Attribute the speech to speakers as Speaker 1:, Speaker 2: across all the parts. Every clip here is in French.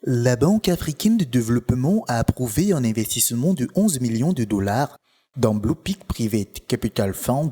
Speaker 1: La Banque africaine de développement a approuvé un investissement de 11 millions de dollars dans Blue Peak Private Capital Fund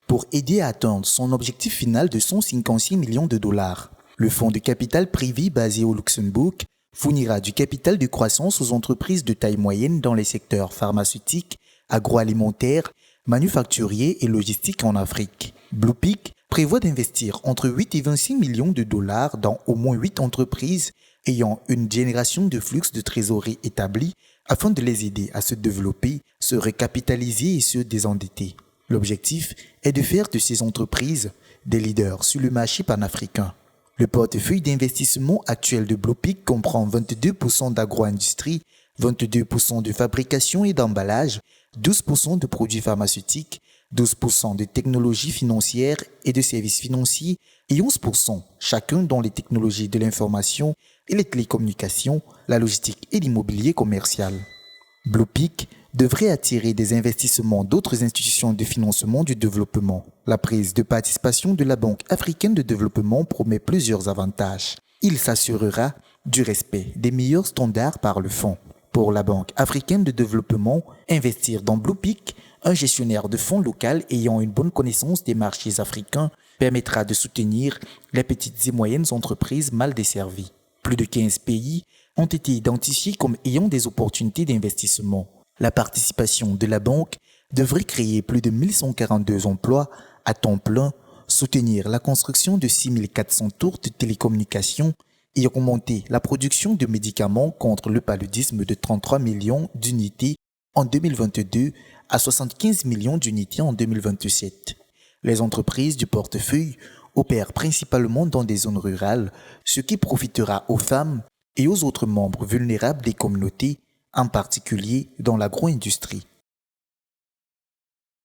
Speaker 1: pour aider à atteindre son objectif final de 156 millions de dollars. Le fonds de capital privé basé au Luxembourg fournira du capital de croissance aux entreprises de taille moyenne dans les secteurs pharmaceutiques, agroalimentaires, manufacturiers et logistiques en Afrique. Blue Peak prévoit d'investir entre 8 et 26 millions de dollars dans au moins 8 entreprises ayant une génération de flux de trésorerie établie afin de les aider à se développer, se recapitaliser et se désendetter. L'objectif est de faire de ces entreprises des leaders sur le marché panafricain. Le portefeuille d'investissement actuel de Blue Peak comprend 22% d'agro-industrie, 22% de fabrication et d'emballage, 12% de produits pharmaceutiques, 12% de technologies financières et de services financiers et 11% chacun dans les technologies de l'information et les télécommunications, la logistique et l'immobilier commercial. Blue Peak devrait attirer des investissements d'autres institutions de financement du développement. La prise de participation de la Banque africaine de développement promet plusieurs avantages. Il s'assurera du respect des meilleurs standards par le fonds. Pour la Banque africaine de développement, investir dans Blue Peak, un gestionnaire de fonds local ayant une bonne connaissance des marchés africains, permettra de soutenir les petites et moyennes entreprises mal desservies. Plus de 15 pays ont été identifiés comme ayant des opportunités d'investissement. La participation de la banque devrait créer plus de 1142 emplois à temps plein, soutenir la construction de 6400 tours de télécommunications et augmenter la production de médicaments contre le paludisme de 33 millions d'unités en 2022 à 75 millions d'unités en 2027. Les entreprises du portefeuille opèrent principalement dans des zones rurales, ce qui profitera aux femmes et aux autres membres vulnérables des communautés, en particulier dans l'agro-industrie.